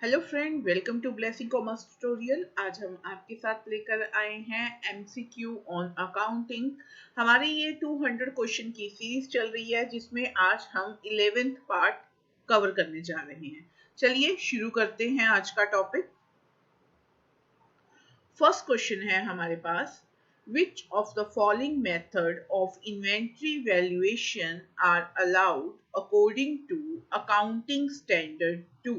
Hello friend, welcome to blessing commerce tutorial. आज हम आपके साथ लेकर आए हैं एमसीक्यू ऑन अकाउंटिंग। हमारी ये 200 क्वेश्चन की सीरीज चल रही है जिसमें आज हम 11th पार्ट कवर करने जा रहे हैं। चलिए शुरू करते हैं आज का टॉपिक। फर्स्ट क्वेश्चन है हमारे पास, which of the following method of inventory valuation are allowed according to accounting standard 2?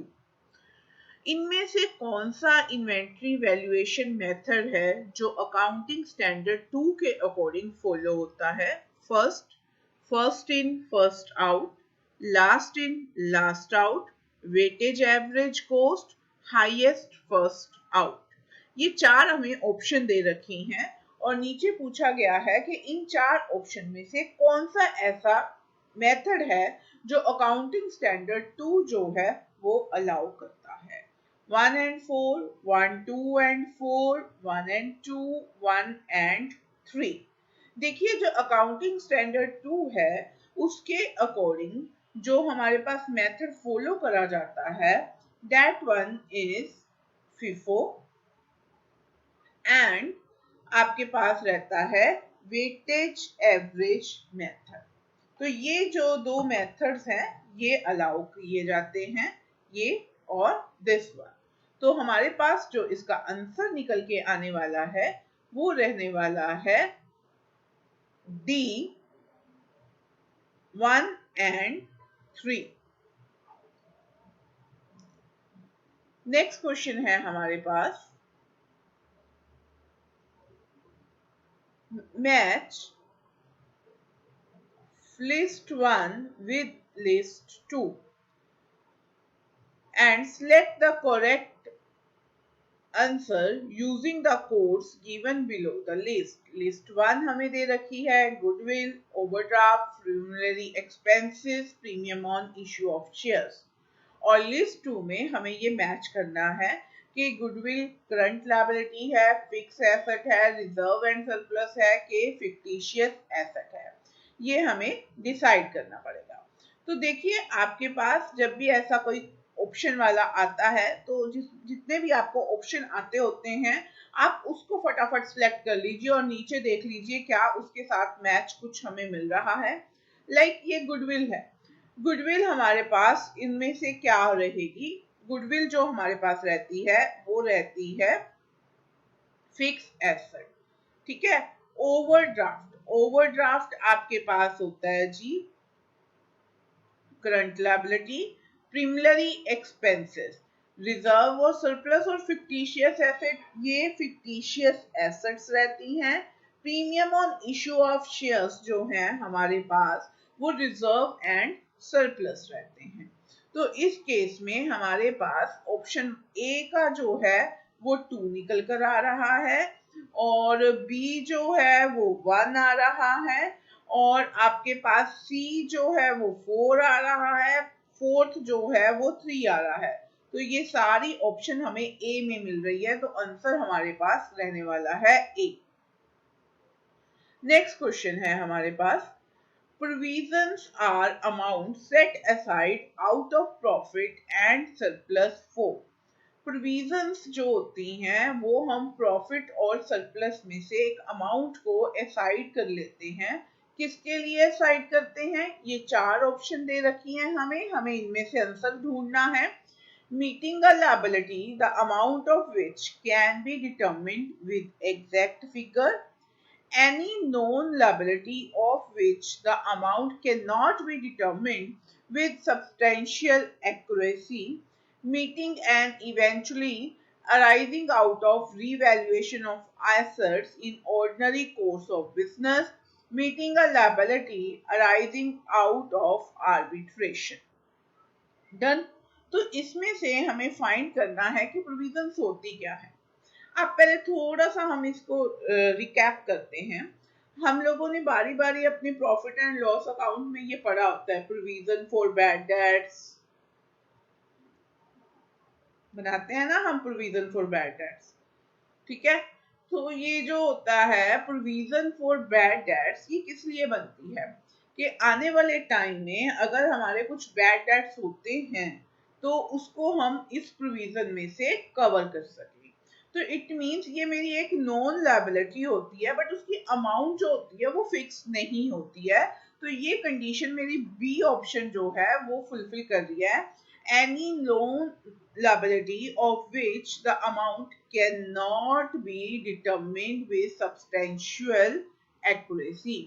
इनमें से कौन सा इन्वेंट्री वैल्यूएशन मेथड है जो अकाउंटिंग स्टैंडर्ड 2 के अकॉर्डिंग फॉलो होता है? First in first out, last in last out, weightage average cost, highest first out. ये चार हमें ऑप्शन दे रखी हैं और नीचे पूछा गया है कि इन चार ऑप्शन में से कौन सा ऐसा मेथड है जो अकाउंटिंग स्टैंडर्ड 2 जो है वो अलाउ करता है। 1 and 4, 1, 2 and 4, 1 and 2, 1 and 3। देखिए जो अकाउंटिंग स्टैंडर्ड 2 है उसके अकॉर्डिंग जो हमारे पास मेथड फॉलो करा जाता है that one is FIFO and आपके पास रहता है वेटेज एवरेज मेथड। तो ये जो दो मेथड्स हैं ये अलाउ किए जाते हैं, ये और दिस वन। तो हमारे पास जो इसका आंसर निकल के आने वाला है वो रहने वाला है डी 1 and 3। नेक्स्ट क्वेश्चन है हमारे पास, match list 1 with list 2 and select the correct answer using the codes given below the list। List 1 हमें दे रखी है goodwill, overdraft, preliminary expenses, premium on issue of shares. और लिस्ट 2 में हमें ये match करना है कि गुडविल करंट लायबिलिटी है, फिक्स एसेट है, रिजर्व एंड सरप्लस है कि फिक्टिशियस एसेट है। ये हमें डिसाइड करना पड़ेगा। तो देखिए आपके पास जब भी ऐसा कोई ऑप्शन वाला आता है तो जितने भी आपको ऑप्शन आते होते हैं आप उसको फटाफट सिलेक्ट कर लीजिए और नीचे देख लीजिए क्या उसके साथ मैच कुछ हमें मिल रहा है। लाइक ये गुडविल है, गुडविल हमारे पास इनमें से क्या रहेगी? गुडविल जो हमारे पास रहती है वो रहती है फिक्स एसेट, ठीक है। ओवरड्राफ्ट, ओवरड्राफ्ट आपके पास होता है जी करंट लायबिलिटी, प्रीमियरी एक्सपेंसेस, रिजर्व और सरप्लस और फिक्टिशियस एसेट, ये फिक्टिशियस एसेट्स रहती हैं। Premium on issue of shares जो हैं हमारे पास वो रिजर्व एंड सरप्लस रहते हैं। तो इस केस में हमारे पास ऑप्शन ए का जो है वो 2 निकल कर आ रहा है और बी जो है वो 1 आ रहा है और आपके पास सी जो है वो 4 आ रहा है, फोर्थ जो है वो 3 आ रहा है। तो ये सारी ऑप्शन हमें ए में मिल रही है, तो आंसर हमारे पास रहने वाला है ए। नेक्स्ट क्वेश्चन है हमारे पास, provisions are amount set aside out of profit and surplus for. Provisions जो होती हैं वो हम प्रॉफिट और सरप्लस में से एक अमाउंट को असाइड कर लेते हैं। किसके लिए असाइड करते हैं? ये चार ऑप्शन दे रखी हैं हमें इनमें से आंसर ढूंढना है। Meeting a liability the amount of which can be determined with exact figure, any known liability of which the amount cannot be determined with substantial accuracy, meeting and eventually arising out of revaluation of assets in ordinary course of business, meeting a liability arising out of arbitration। Done. तो इसमें से हमें find करना है कि provisions होती क्या है। अब पहले थोड़ा सा हम इसको रिकैप करते हैं। हम लोगों ने बारी बारी अपने प्रॉफिट एंड लॉस अकाउंट में ये पढ़ा होता है, प्रोविजन फॉर बैड डेट्स बनाते हैं ना हम, प्रोविजन फॉर बैड डेट्स, ठीक है। तो ये जो होता है प्रोविजन फॉर बैड डेट्स ये किस लिए बनती है कि आने वाले टाइम में अगर हमारे कुछ बैड डेट्स होते हैं तो उसको हम इस प्रोविजन में से कवर कर सकें। तो इट मींस ये मेरी एक नॉन लायबिलिटी होती है, बट उसकी अमाउंट जो होती है वो फिक्स नहीं होती है। तो ये कंडीशन मेरी बी ऑप्शन जो है वो फुलफिल कर रही है। Any loan liability of which the amount cannot be determined with substantial accuracy।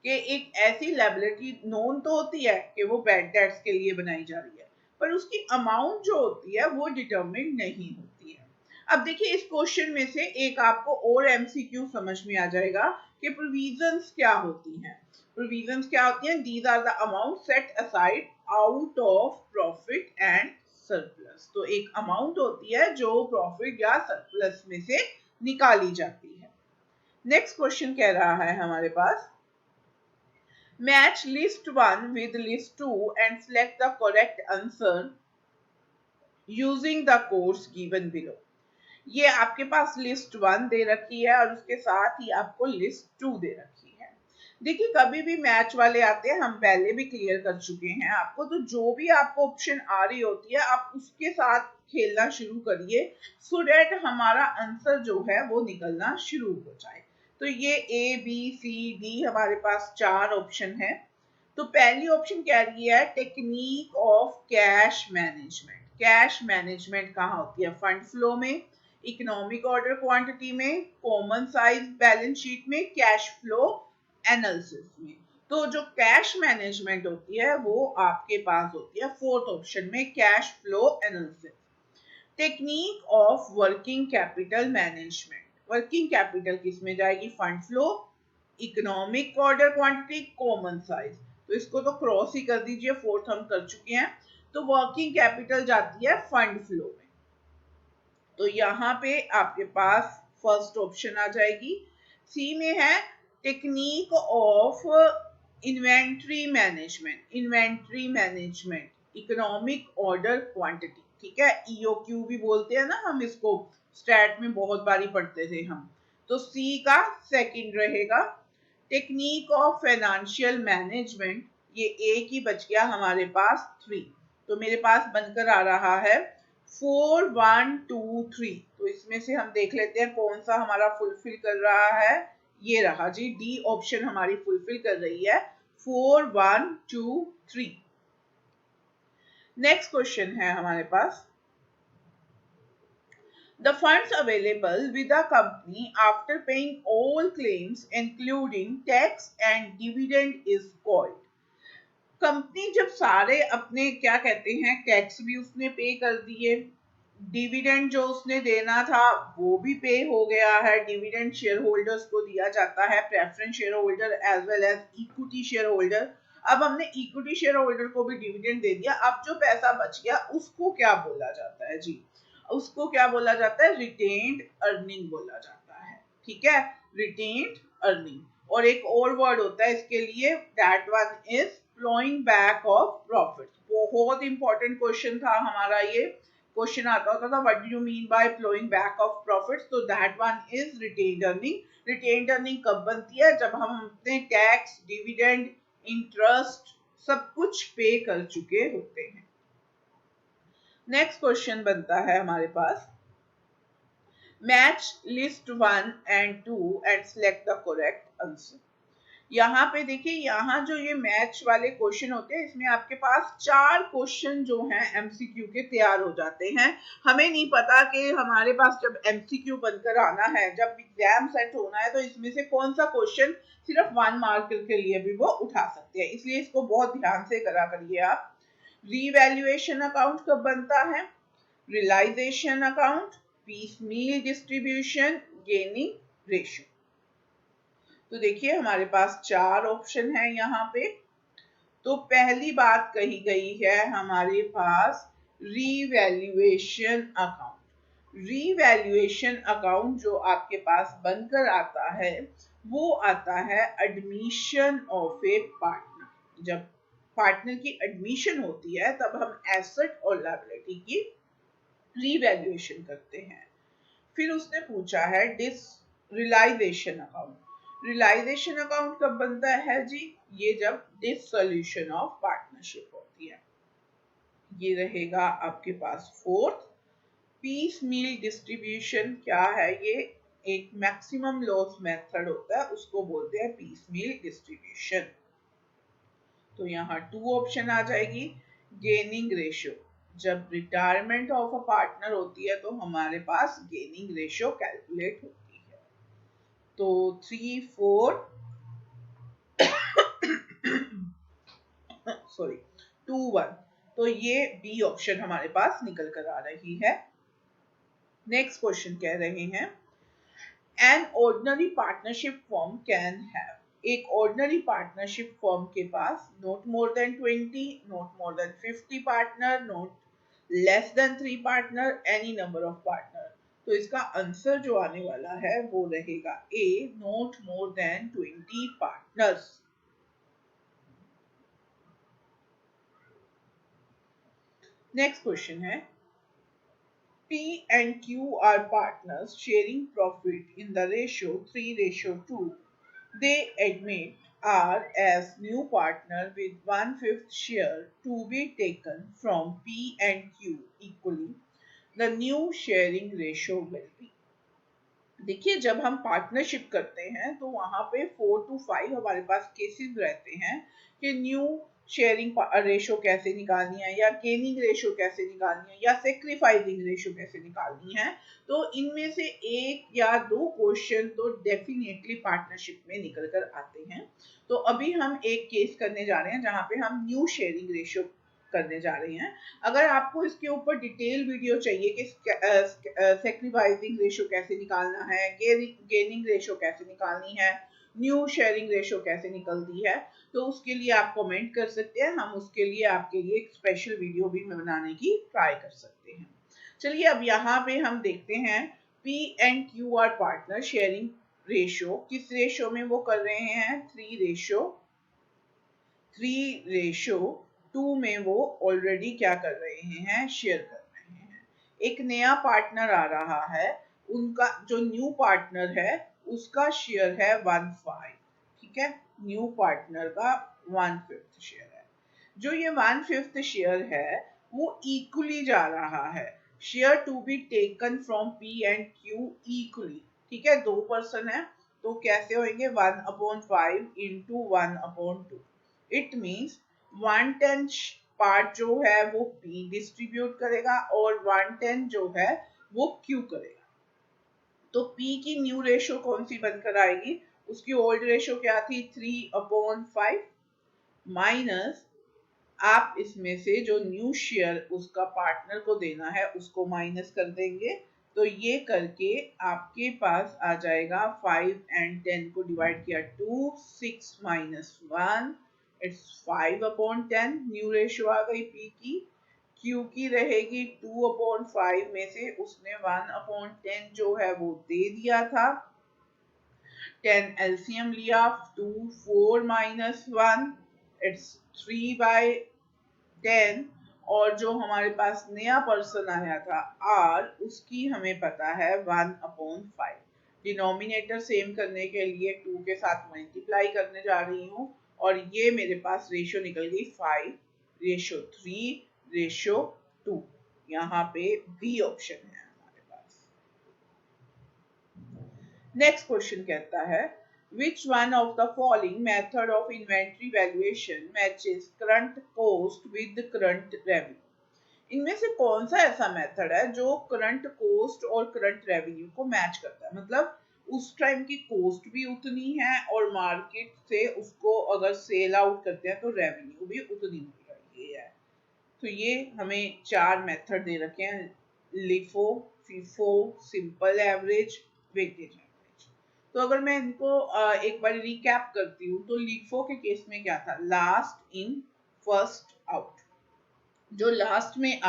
कि एक ऐसी लायबिलिटी नोन तो होती है कि वो बैड डेट्स के लिए बनाई जा रही है, पर उसकी अमाउंट जो होती है वो डिटरमिन नहीं होती है। अब देखिए इस क्वेश्चन में से एक आपको और एमसीक्यू समझ में आ जाएगा कि प्रोविजंस क्या होती हैं। प्रोविजंस क्या होती हैं? These are the amount set aside out of profit and surplus. तो एक अमाउंट होती है जो प्रॉफिट या सरप्लस में से निकाली जाती है। नेक्स्ट क्वेश्चन कह रहा है हमारे पास, match list 1 with list 2 and select the correct answer using the codes given below। ये आपके पास लिस्ट 1 दे रखी है और उसके साथ ही आपको लिस्ट 2 दे रखी है। देखिए कभी भी मैच वाले आते हैं, हम पहले भी क्लियर कर चुके हैं आपको, तो जो भी आपको ऑप्शन आ रही होती है आप उसके साथ खेलना शुरू करिए, सो दैट हमारा आंसर जो है वो निकलना शुरू हो जाए। तो ये ए बी सी डी हमारे पास 4 ऑप्शन है। तो पहली ऑप्शन कह रही है technique of cash management. Cash management कहाँ होती है? फंड फ्लो में, इकोनॉमिक ऑर्डर क्वांटिटी में, कॉमन साइज बैलेंस शीट में, कैश फ्लो एनालिसिस में। तो जो कैश मैनेजमेंट होती है वो आपके पास होती है फोर्थ ऑप्शन में, cash flow analysis. Technique of working capital management. Working capital किस में जाएगी? Fund flow, economic order quantity, common size. तो इसको तो क्रॉस ही कर दीजिए, फोर्थ हम कर चुके हैं। तो वर्किंग कैपिटल जाती है फंड फ्लो में। तो यहाँ पे आपके पास फर्स्ट ऑप्शन आ जाएगी। सी में है technique of inventory management. Inventory management, economic order quantity, ठीक है, ईओक्यू भी बोलते हैं ना हम इसको, स्टैट में बहुत बारी पढ़ते थे हम। तो सी का सेकंड रहेगा। टेक्निक ऑफ फाइनेंशियल मैनेजमेंट, ये एक ही बच गया हमारे पास 3। तो मेरे पास बनकर आ रहा है 4 1 2 3। तो इसमें से हम देख लेते हैं कौन सा हमारा फुलफिल कर रहा है। ये रहा जी, डी ऑप्शन हमारी फुलफिल कर रही है, 4 1 2 3। नेक्स्ट क्वेश्चन है हमारे पास, the funds available with the company after paying all claims including tax and dividend is called। Company जब सारे अपने क्या कहते हैं टैक्स भी उसने पे कर दिए, डिविडेंड जो उसने देना था वो भी पे हो गया है, डिविडेंड शेयर होल्डर्स को दिया जाता है, preference share holder as well as equity share holder. अब हमने इक्विटी शेयर होल्डर को भी डिविडेंड दे दिया, अब जो पैसा बच गया उसको क्या बोला जाता है जी? उसको क्या बोला जाता है? रिटेन्ड अर्निंग बोला जाता है, ठीक है, रिटेन्ड अर्निंग। और एक और वर्ड होता है इसके लिए, that one is flowing back of profit. बहुत इंपॉर्टेंट क्वेश्चन था हमारा ये। क्वेश्चन आता होता था what do you mean by flowing back of profits? तो that one is retained earning. Retained earning कब बनती है? जब हम अपने टैक्स, डिविडेंड, इंटरेस्ट सब कुछ पे कर चुके होते हैं। नेक्स्ट क्वेश्चन बनता है हमारे पास, match list 1 and 2 and select the correct answer। यहाँ पे देखिए, यहाँ जो ये मैच वाले क्वेश्चन होते हैं इसमें आपके पास 4 क्वेश्चन जो हैं एमसीक्यू के तैयार हो जाते हैं। हमें नहीं पता कि हमारे पास जब एमसीक्यू बनकर आना है, जब एग्जाम सेट होना है, तो इसमें से कौन सा क्वेश्चन सिर्फ 1 मार्क के लिए भी वो उठा सकते हैं, इसलिए इसको बहुत ध्यान से करा करिए आप। रीवैल्यूएशन अकाउंट कब बनता है? Realisation account, piecemeal distribution, gaining ratio. तो देखिए हमारे पास 4 ऑप्शन है यहाँ पे। तो पहली बात कही गई है हमारे पास रीवैल्यूएशन अकाउंट। रीवैल्यूएशन अकाउंट जो आपके पास बनकर आता है वो आता है एडमिशन ऑफ ए पार्टनर। जब पार्टनर की एडमिशन होती है तब हम एसेट और लायबिलिटी की रीवैल्यूएशन करते हैं। फिर उसने पूछा है रियलाइजेशन अकाउंट। रियलाइजेशन अकाउंट कब बनता है जी? ये जब डिसॉल्यूशन ऑफ पार्टनरशिप होती है। ये रहेगा आपके पास फोर्थ। पीस मील डिस्ट्रीब्यूशन क्या है? ये एक मैक्सिमम लॉस मेथड होता है, उसको बोलते हैं पीस मील डिस्ट्रीब्यूशन। तो यहाँ टू ऑप्शन आ जाएगी। गेनिंग रेशियो, जब रिटायरमेंट ऑफ अ पार्टनर होती है तो हमारे पास गेनिंग रेशियो कैलकुलेट होती है। तो 3 4 सॉरी 2 1, तो ये बी ऑप्शन हमारे पास निकल कर आ रही है। नेक्स्ट क्वेश्चन कह रहे हैं an ordinary partnership firm can have, एक ऑर्डिनरी पार्टनरशिप फर्म के पास not more than 20, not more than 50 partner, not less than 3 partner, any number of partner. तो इसका आंसर जो आने वाला है वो रहेगा A, not more than 20 partners. Next question है P and Q are partners sharing profit in the ratio 3:2. They admit R as new partner with 1/5 share to be taken from P and Q equally. The new sharing ratio will be. देखिए जब हम partnership करते हैं तो वहां पे 4 to 5 हमारे पास cases रहते हैं कि न्यू शेयरिंग रेशो कैसे निकालनी है, या गेनिंग रेशो कैसे निकालनी है, या सेक्रीफाइसिंग रेशो कैसे निकालनी है। तो इनमें से एक या दो क्वेश्चन तो डेफिनेटली पार्टनरशिप में निकल कर आते हैं। तो अभी हम एक केस करने जा रहे हैं जहां पे हम न्यू शेयरिंग रेशो करने जा रहे हैं। अगर आपको इसके ऊपर डिटेल वीडियो चाहिए कि सेक्रीफाइसिंग रेशो कैसे निकालना है, गेनिंग रेशो कैसे निकालनी है, न्यू शेयरिंग रेशो कैसे निकलती है, तो उसके लिए आप कमेंट कर सकते हैं। हम उसके लिए आपके लिए एक स्पेशल वीडियो भी बनाने की ट्राई कर सकते हैं। चलिए अब यहाँ पे हम देखते हैं P and Q are partner sharing ratio किस रेशो में वो कर रहे हैं, 3:2 में वो ऑलरेडी क्या कर रहे हैं, शेयर कर रहे हैं। एक नया पार्टनर आ रहा है, उनका जो न्यू पार्टनर है उसका शेयर है 1/5, ठीक है, न्यू पार्टनर का 1/5 शेयर है। जो ये 1/5 शेयर है वो इक्वली जा रहा है, share to be taken from P and Q equally, ठीक है, 2 पर्सन है तो कैसे होंगे 1/5 इंटू 1/2। इट मीन्स 1/10 पार्ट जो है वो P डिस्ट्रीब्यूट करेगा और 1/10 जो है वो Q करेगा। तो P की न्यू रेशो कौन सी बनकर आएगी, उसकी ओल्ड रेशो क्या थी 3/5 माइनस, आप इसमें से जो न्यू शेयर उसका पार्टनर को देना है उसको माइनस कर देंगे। तो ये करके आपके पास आ जाएगा 5 एंड 10 को डिवाइड किया 2, 6 माइनस 1, इट्स 5/10। न्यू रेशियो आ गई पी की। क्यू की रहेगी 2/5 में से उसने 1/10 जो है वो दे दिया था। 10 एलसीएम लिया, 2 4 माइनस 1, इट्स 3/10। और जो हमारे पास नया पर्सन आया था आर, उसकी हमें पता है 1/5। डिनोमिनेटर सेम करने के लिए 2 के साथ मल्टीप्लाई करने जा रही हूँ और ये मेरे पास रेशियो निकल गई 5:3:2। यहाँ पे बी ऑप्शन है हमारे पास। नेक्स्ट क्वेश्चन कहता है which one of the following method of inventory valuation matches current cost with the current revenue? इनमें से कौन सा ऐसा मेथड है जो करंट कोस्ट और करंट रेवेन्यू को मैच करता है, मतलब उस टाइम की कोस्ट भी उतनी है और मार्केट से उसको अगर सेल आउट करते हैं तो रेवेन्यू भी उतनी मिल रही है। तो ये हमें 4 मेथड दे रखे हैं, LIFO, FIFO, simple average, weightage average. तो अगर मैं इनको एक बार रिकैप करती हूँ तो लिफो के केस में क्या था, लास्ट इन फर्स्ट आउट। जो लास्ट में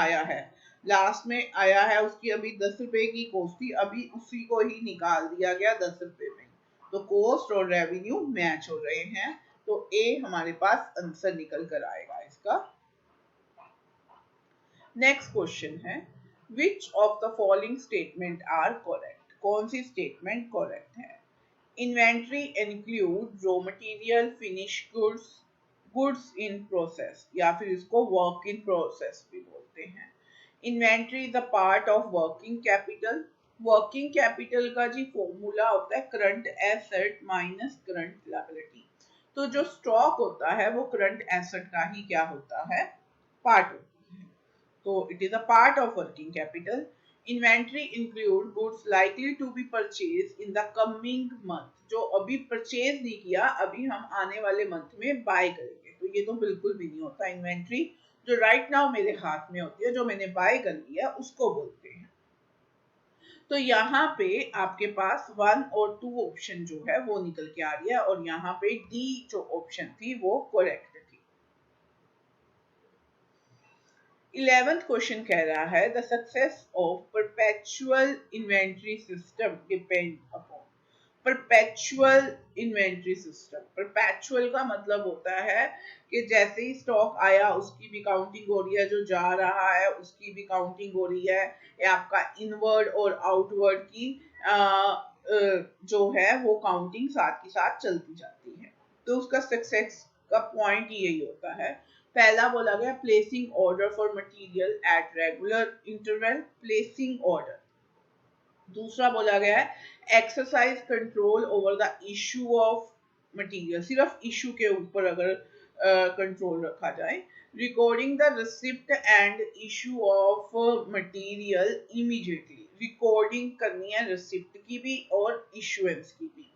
आया है उसकी अभी 10 रुपए की कॉस्ट थी, अभी उसी को ही निकाल दिया गया 10 रुपए में। तो कॉस्ट और रेवेन्यू मैच हो रहे हैं, तो ए हमारे पास आंसर निकल कर आएगा इसका। नेक्स्ट क्वेश्चन है which of the following statement are correct, कौन सी स्टेटमेंट करेक्ट है। Inventory include raw material, finish goods, goods in process या फिर इसको वर्क इन प्रोसेस भी बोलते हैं। Inventory is a part of working capital. Working capital का जी फॉर्मूला होता है current asset minus current liability. तो जो स्टॉक होता है वो करंट एसेट का ही क्या होता है, पार्ट होती है। तो it is a part of working capital. Inventory include goods likely to be purchased in the coming month. जो अभी परचेज नहीं किया, अभी हम आने वाले मंथ में बाय करेंगे, तो ये तो बिल्कुल भी नहीं होता। इन्वेंट्री जो राइट नाउ मेरे हाथ में होती है, जो मैंने बाय कर लिया, उसको बोलते हैं। तो यहाँ पे आपके पास 1 और 2 ऑप्शन जो है वो निकल के आ रही है, और यहाँ पे डी जो ऑप्शन थी वो करेक्ट थी। 11th क्वेश्चन कह रहा है the success of perpetual inventory system depend upon. Perpetual inventory system, perpetual का मतलब होता है कि जैसे ही स्टॉक आया उसकी भी काउंटिंग हो रही है, जो जा रहा है उसकी भी काउंटिंग हो रही है, या आपका इनवर्ड और आउटवर्ड की जो है वो काउंटिंग साथ ही साथ चलती जाती है। तो उसका सक्सेस का पॉइंट यही होता है। पहला बोला गया placing order for material at regular interval, placing order. दूसरा बोला गया है exercise control over the issue of material, सिर्फ इशू के ऊपर अगर कंट्रोल रखा जाए। Recording the receipt and issue of material immediately, recording करनी है रिसिप्ट की भी और इशुएंस की भी।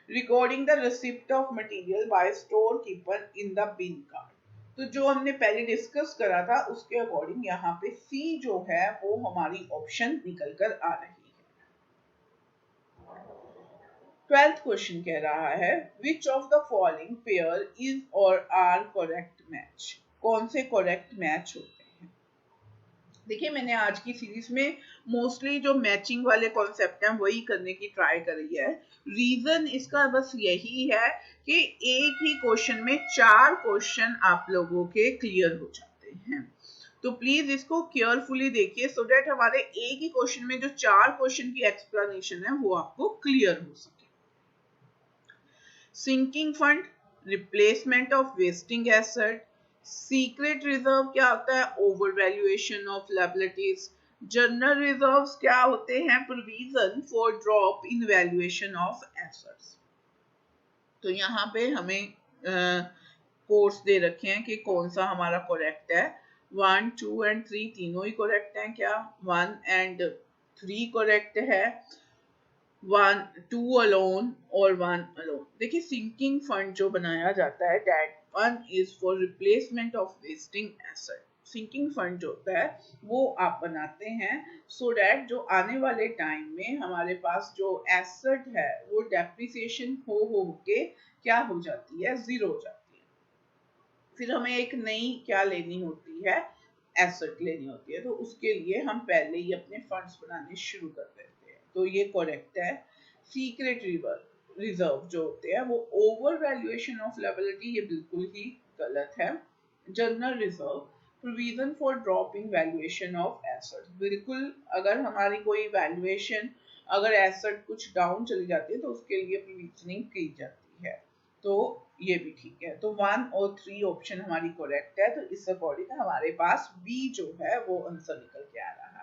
Recording the receipt of material by store keeper in the bin card. तो जो हमने पहले डिस्कस करा था उसके अकॉर्डिंग यहाँ पे सी जो है वो हमारी ऑप्शन निकल कर आ रही है। 12th क्वेश्चन कह रहा है which of the following pair is और आर करेक्ट मैच। कौन से करेक्ट मैच होते हैं। देखिए मैंने आज की सीरीज में मोस्टली जो मैचिंग वाले कॉन्सेप्ट हैं वही करने की ट्राई करी है। रीजन इसका बस यही है कि एक ही क्वेश्चन में 4 क्वेश्चन आप लोगों के क्लियर हो जाते हैं। तो प्लीज इसको केयरफुली देखिए सो दैट हमारे एक ही क्वेश्चन में जो 4 क्वेश्चन की एक्सप्लेनेशन है वो आपको क्लियर हो सके। Sinking fund, replacement of wasting asset, secret reserve क्या होता है, over valuation of liabilities, general reserves क्या होते हैं, provision for drop in valuation of assets. तो यहाँ पे हमें कोर्स दे रखे हैं कि कौन सा हमारा करेक्ट है। 1, 2 एंड 3 तीनों ही करेक्ट हैं क्या, 1 एंड 3 करेक्ट है, 1, 2 अलोन और 1 अलोन। देखिए सिंकिंग फंड जो बनाया जाता है that one is for replacement of wasting asset. Sinking fund जो होता है वो आप बनाते हैं सो दैट जो आने वाले टाइम में हमारे पास जो एसेट है वो डेप्रिसिएशन हो के क्या हो जाती है, जीरो हो जाती है। फिर हमें एक नई क्या लेनी होती है, एसेट लेनी होती है। तो उसके लिए हम पहले ही अपने फंड्स बनाने शुरू कर देते हैं। तो ये करेक्ट है। सीक्रेट रिजर्व जो होते हैं वो ओवर वैल्यूएशन ऑफ लायबिलिटी, ये बिल्कुल ही गलत है। General reserve provision for drop in valuation of asset, बिल्कुल अगर हमारी कोई वैल्यूएशन अगर एसेट कुछ डाउन चली जाती है तो उसके लिए प्रोविजनिंग की जाती है। तो ये भी ठीक है। तो 1 और 3 ऑप्शन हमारी करेक्ट है। तो इस अकॉर्डिंग हमारे पास बी जो है वो आंसर निकल के आ रहा है।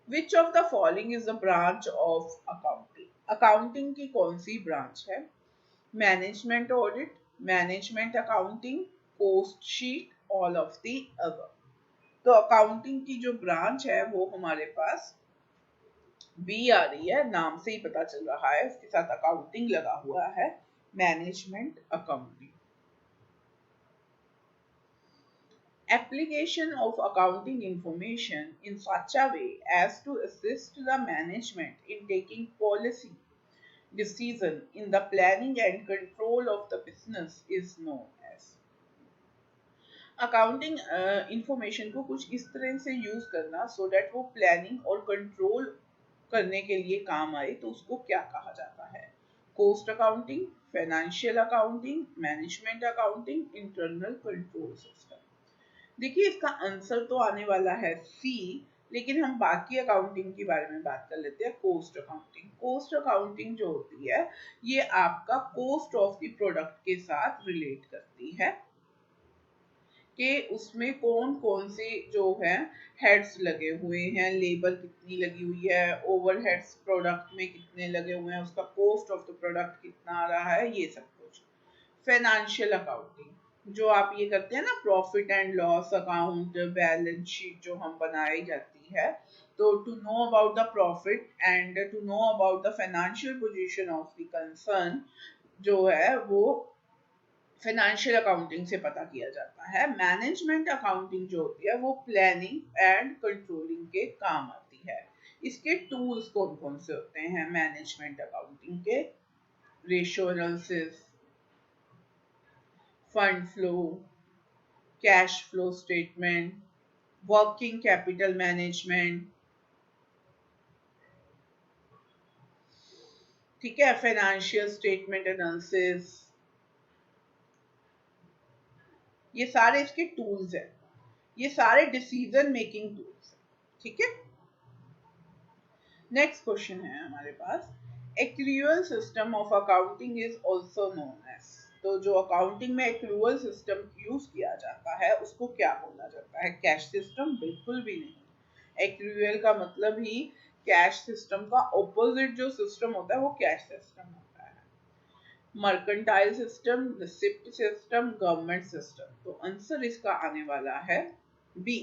Which of the following is the branch of accounting. Accounting की कौन सी ब्रांच है, management audit, management accounting, cost sheet, all of the above. तो अकाउंटिंग की जो ब्रांच है वो हमारे पास बी आ रही है, नाम से ही पता चल रहा है, उसके साथ अकाउंटिंग लगा हुआ है, management accounting. Application of accounting information in such a way as to assist the management in taking policy decision in the planning and control of the business is known as। Accounting information को कुछ इस तरह से use करना so that वो planning और control करने के लिए काम आए, तो उसको क्या कहा जाता है, cost accounting, financial accounting, management accounting, internal control system. देखिए इसका आंसर तो आने वाला है सी, लेकिन हम बाकी अकाउंटिंग के बारे में बात कर लेते हैं। कॉस्ट अकाउंटिंग, कॉस्ट अकाउंटिंग जो होती है ये आपका कॉस्ट ऑफ द प्रोडक्ट के साथ रिलेट करती है कि उसमें कौन कौन से जो है हेड्स लगे हुए हैं, लेबर कितनी लगी हुई है, ओवरहेड्स प्रोडक्ट में कितने लगे हुए हैं, उसका कॉस्ट ऑफ द प्रोडक्ट कितना आ रहा है, ये सब कुछ। फाइनेंशियल अकाउंटिंग जो आप ये करते हैं ना, profit and loss account, balance sheet जो हम बनाई जाती है, तो to know about the profit and to know about the financial position of the concern जो है वो फाइनेंशियल अकाउंटिंग से पता किया जाता है। मैनेजमेंट अकाउंटिंग जो होती है वो प्लानिंग एंड कंट्रोलिंग के काम आती है। इसके टूल्स कौन कौन से होते हैं मैनेजमेंट अकाउंटिंग के? Ratio analysis, fund flow, cash flow statement, working capital management, ठीक है, फाइनेंशियल स्टेटमेंट एनालिसिस, ये सारे इसके टूल्स हैं, ये सारे डिसीजन मेकिंग टूल्स हैं, ठीक है। नेक्स्ट क्वेश्चन है हमारे पास, accrual system of accounting is also known as, तो जो अकाउंटिंग में एक्रूअल सिस्टम यूज किया जाता है उसको क्या बोला जाता है? Cash system? बिल्कुल भी नहीं। एक्रूअल का मतलब ही कैश सिस्टम का ऑपोजिट जो सिस्टम होता है वो कैश सिस्टम होता है। Mercantile system, receipt system, government system, तो आंसर इसका आने वाला है बी।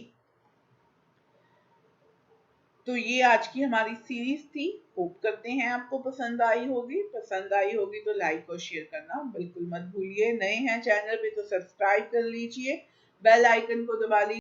तो ये आज की हमारी सीरीज थी, होप करते हैं आपको पसंद आई होगी। पसंद आई होगी तो लाइक और शेयर करना बिल्कुल मत भूलिए। नए हैं चैनल पे तो सब्सक्राइब कर लीजिए, बेल आइकन को दबा लीजिए।